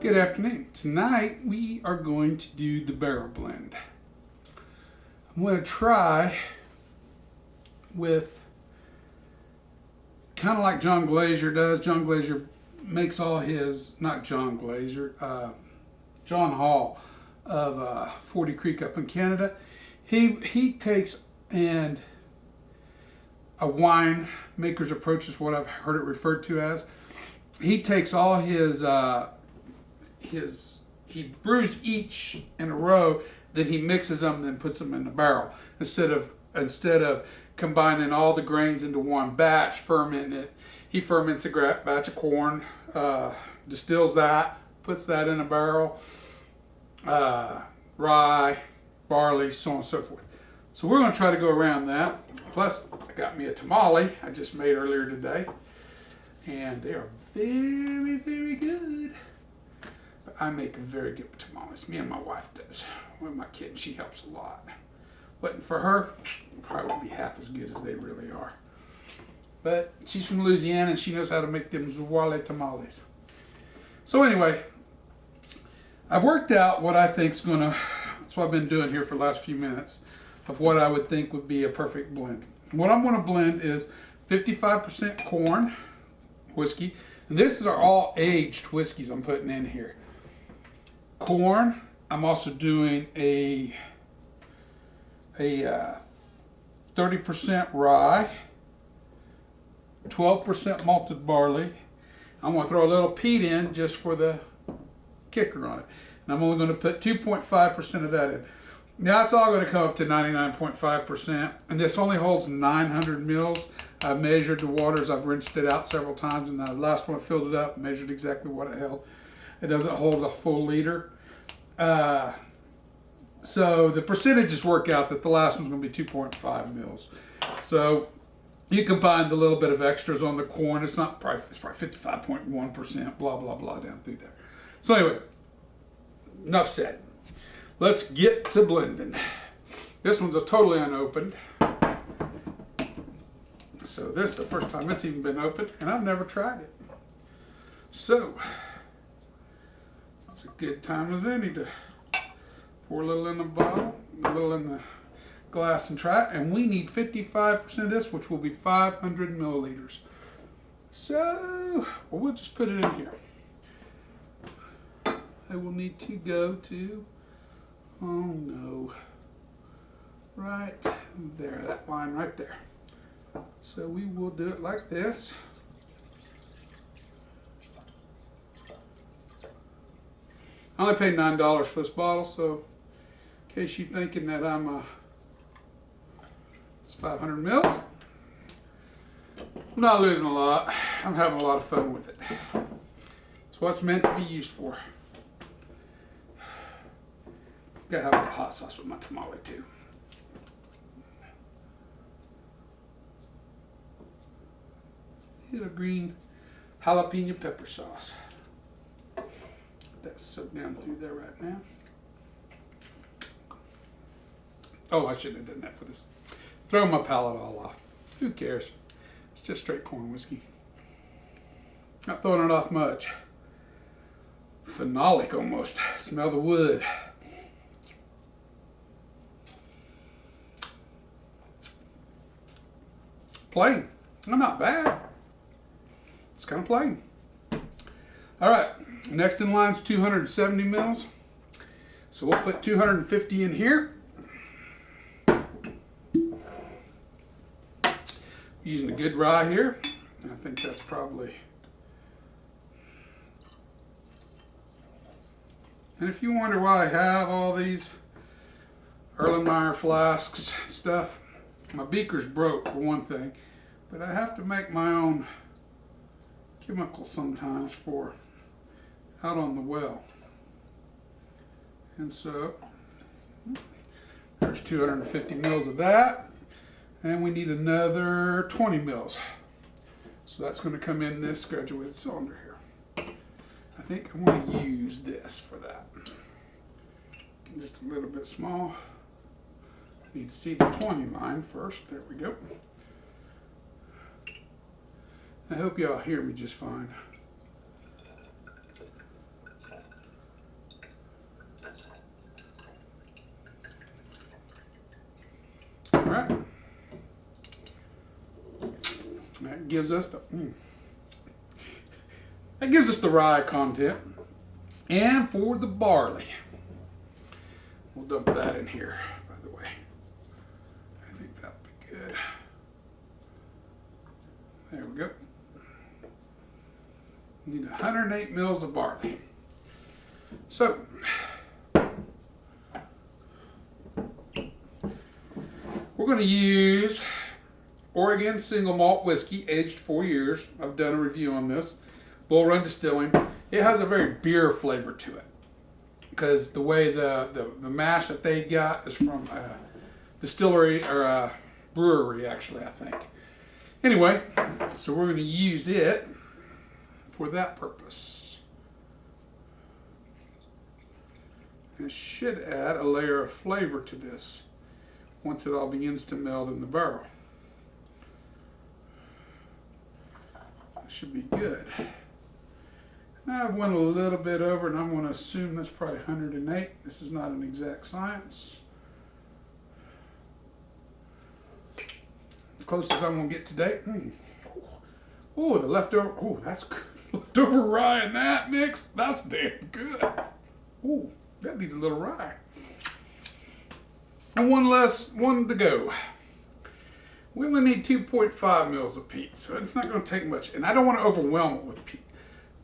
Good afternoon. Tonight we are going to do the barrel blend. I'm going to try with kind of like John Glaser does. John Glaser makes all his, not John Glaser, John Hall of 40 Creek up in Canada. He takes and a wine maker's approach is what I've heard it referred to as. He takes all he brews each in a row, then he mixes them and then puts them in the barrel instead of combining all the grains into one batch, fermenting it. He ferments a batch of corn, distills that, puts that in a barrel, rye, barley, so on and so forth. So we're going to try to go around that. Plus, I got me a tamale I just made earlier today, and they are very, very good. But I make very good tamales. Me and my wife does. With my kid, she helps a lot. Wasn't for her, probably wouldn't be half as good as they really are. But she's from Louisiana and she knows how to make them Zouale tamales. So anyway, I've worked out what I think's gonna, that's what I've been doing here for the last few minutes, of what I would think would be a perfect blend. What I'm gonna blend is 55% corn whiskey, and this is our all aged whiskeys I'm putting in here. Corn, I'm also doing a 30% rye, 12% malted barley. I'm going to throw a little peat in just for the kicker on it. And I'm only going to put 2.5% of that in. Now it's all going to come up to 99.5%. And this only holds 900 mils. I've measured the waters. I've rinsed it out several times. And the last one I filled it up, measured exactly what it held. It doesn't hold a full liter. So the percentages work out that the last one's going to be 2.5 mils. So you combine the little bit of extras on the corn. It's probably 55.1%, blah, blah, blah, down through there. So anyway, enough said. Let's get to blending. This one's a totally unopened. So this is the first time it's even been opened, and I've never tried it. So it's a good time as any to pour a little in the bottle, a little in the glass and try it. And we need 55% of this, which will be 500 milliliters. So, well, we'll just put it in here. I will need to go to, oh no, right there, that line right there. So we will do it like this. I only paid $9 for this bottle, so in case you're thinking that it's 500 mils, I'm not losing a lot. I'm having a lot of fun with it. It's what it's meant to be used for. Gotta have a little hot sauce with my tamale too. Little green jalapeno pepper sauce. That's soaked down through there right now. Oh, I shouldn't have done that for this. Throw my palate all off. Who cares? It's just straight corn whiskey. Not throwing it off much. Phenolic almost. Smell the wood. Plain. Not bad. It's kind of plain. All right. Next in line is 270 mils. So we'll put 250 in here. Using a good rye here. I think that's probably. And if you wonder why I have all these Erlenmeyer flasks stuff, my beaker's broke for one thing, but I have to make my own chemicals sometimes for out on the well. And so there's 250 mils of that, and we need another 20 mils. So that's going to come in this graduated cylinder here. I think I'm going to use this for that. Just a little bit small. Need to see the 20 line first. There we go. I hope y'all hear me just fine. right. That gives us the rye content. And for the barley, we'll dump that in here, by the way. I think that'll be good. There we go. Need 108 mils of barley. So, we're going to use Oregon single malt whiskey, aged 4 years. I've done a review on this. Bull Run Distilling. It has a very beer flavor to it, because the way the mash that they got is from a distillery, or a brewery actually, I think. Anyway, so we're going to use it for that purpose. It should add a layer of flavor to this once it all begins to meld in the barrel. That should be good. Now I've went a little bit over, and I'm going to assume that's probably 108. This is not an exact science. As close as I'm going to get today. Oh, the leftover. Oh, that's good. Leftover rye in that mix. That's damn good. Oh, that needs a little rye. And one to go. We only need 2.5 mils of peat, so it's not going to take much. And I don't want to overwhelm it with peat.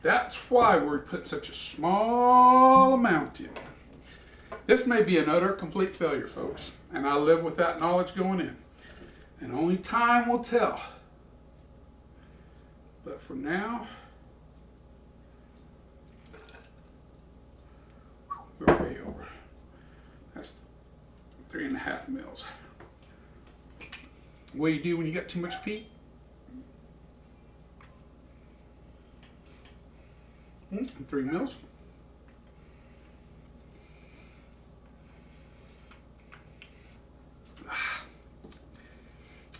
That's why we're putting such a small amount in. This may be an utter complete failure, folks, and I live with that knowledge going in. And only time will tell. But for now, we're way over. That's 3.5 mils. What do you do when you got too much peat? 3 mils.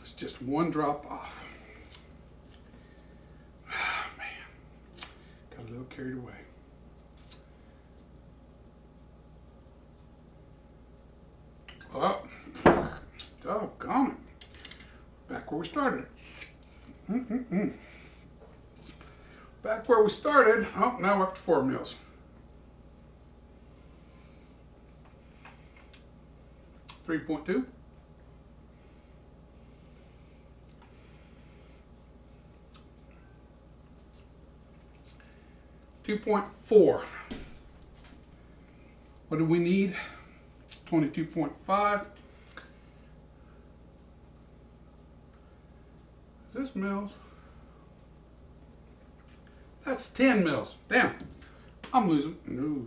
It's just one drop off. Man, got a little carried away. Oh, doggone it. Back where we started. Back where we started. Oh, now we're up to 4 mils. .2. 2.4. What do we need? 22.5. Is this mils? That's 10 mils. Damn. I'm losing. No.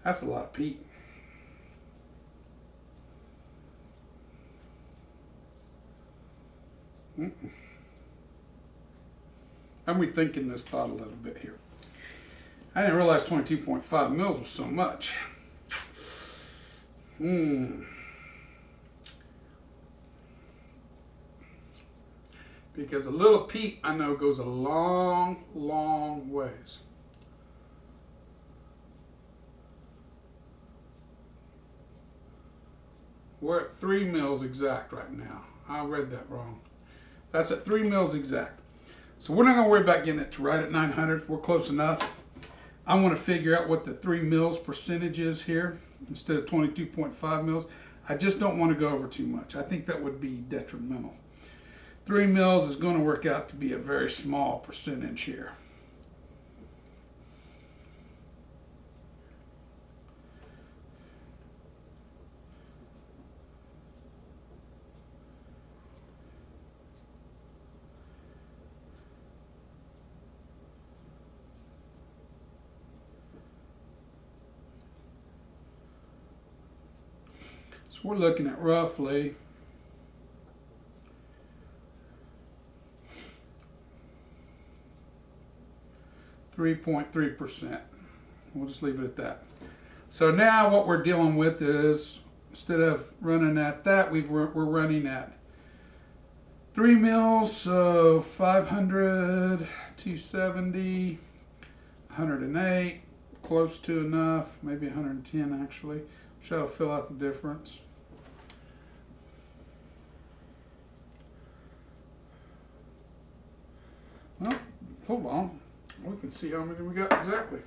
That's a lot of peat. I'm rethinking this thought a little bit here. I didn't realize 22.5 mils was so much. Because a little peat, I know, goes a long, long ways. We're at 3 mils exact right now. I read that wrong. That's at 3 mils exact. So we're not going to worry about getting it to right at 900. We're close enough. I want to figure out what the 3 mils percentage is here instead of 22.5 mils. I just don't want to go over too much. I think that would be detrimental. 3 mils is going to work out to be a very small percentage here. So we're looking at roughly 3.3%. We'll just leave it at that. So now what we're dealing with is, instead of running at that, we're running at 3 mils, so 500, 270, 108, close to enough, maybe 110 actually. That'll fill out the difference. Well, hold on. We can see how many we got exactly.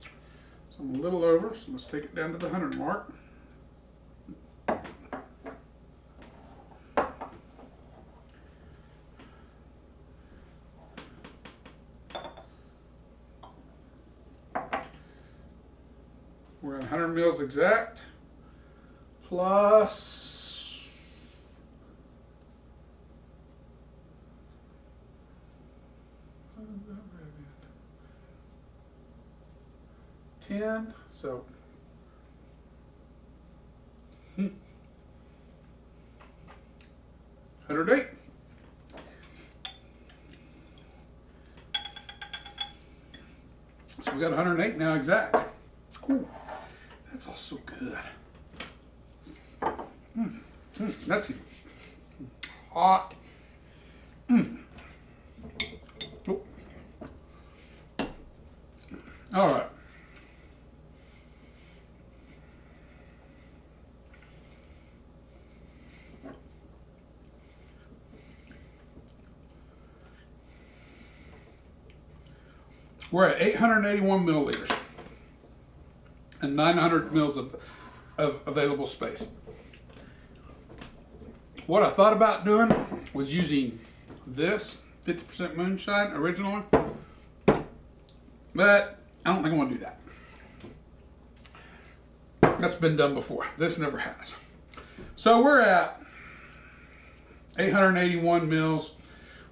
So I'm a little over, so let's take it down to the 100 mark. We're at 100 mils exact, plus 10, so 108. So we got 108 now exact. Ooh. That's all so good. That's hot. Oh. All right. We're at 881 milliliters. And 900 mils of available space. What I thought about doing was using this 50% moonshine originally, but I don't think I want to do that. That's been done before. This never has. So we're at 881 mils.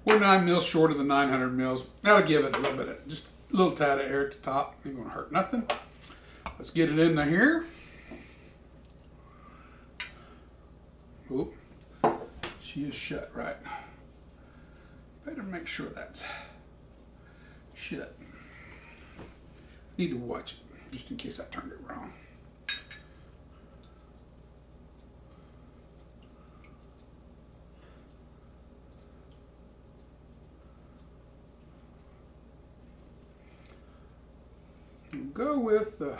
We're 9 mils short of the 900 mils. That'll give it a little bit of, just a little tad of air at the top. Ain't gonna hurt nothing. Let's get it in here. Oop. She is shut right. Better make sure that's shut. Need to watch it, just in case I turned it wrong. We'll go with the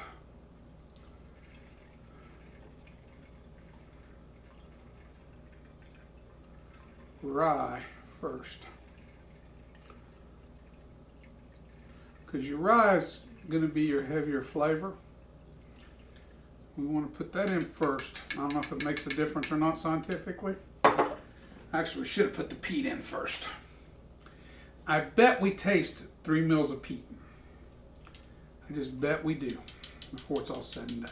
rye first, because your rye is going to be your heavier flavor. We want to put that in first. I don't know if it makes a difference or not scientifically. Actually, we should have put the peat in first. I bet we taste 3 mils of peat. I just bet we do before it's all said and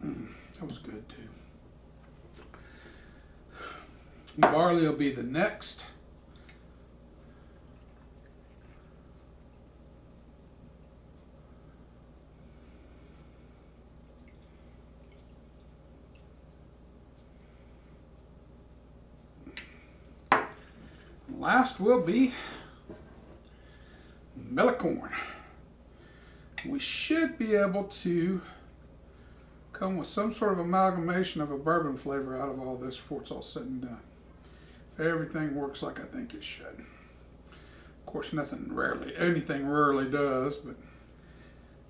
done. That was good too. Barley will be the next. Last will be millet corn. We should be able to come with some sort of amalgamation of a bourbon flavor out of all this before it's all said and done. If everything works like I think it should. Of course, anything rarely does, but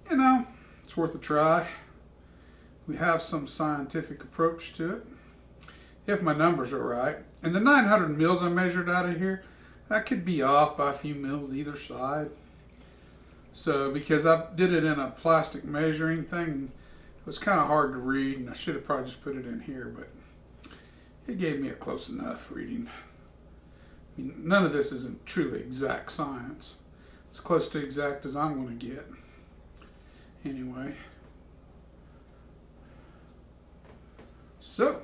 you know, it's worth a try. We have some scientific approach to it, if my numbers are right. And the 900 mils I measured out of here, that could be off by a few mils either side. So, because I did it in a plastic measuring thing, it was kind of hard to read, and I should have probably just put it in here, but it gave me a close enough reading. I mean, none of this isn't truly exact science. It's close to exact as I'm going to get. Anyway. So.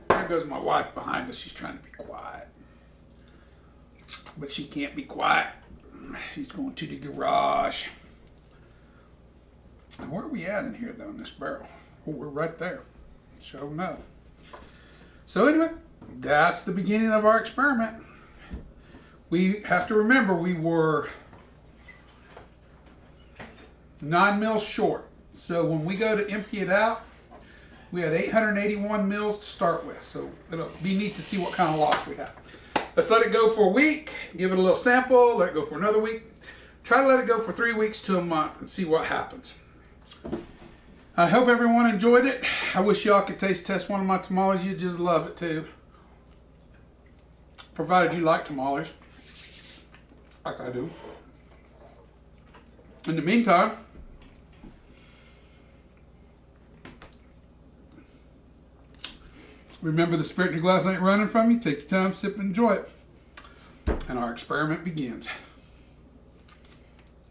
There goes my wife behind us. She's trying to be quiet. But she can't be quiet. She's going to the garage. And where are we at in here, though, in this barrel? Oh, we're right there. Sure enough. So anyway, that's the beginning of our experiment. We have to remember we were 9 mils short. So when we go to empty it out, we had 881 mils to start with. So it'll be neat to see what kind of loss we have. Let's let it go for a week, give it a little sample, let it go for another week. Try to let it go for 3 weeks to a month and see what happens. I hope everyone enjoyed it. I wish y'all could taste test one of my tamales. You'd just love it too. Provided you like tamales, like I do. In the meantime, remember, the spirit in your glass ain't running from you. Take your time, sip, and enjoy it. And our experiment begins.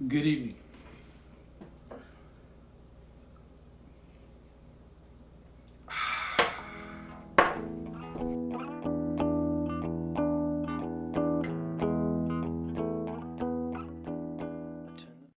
Good evening.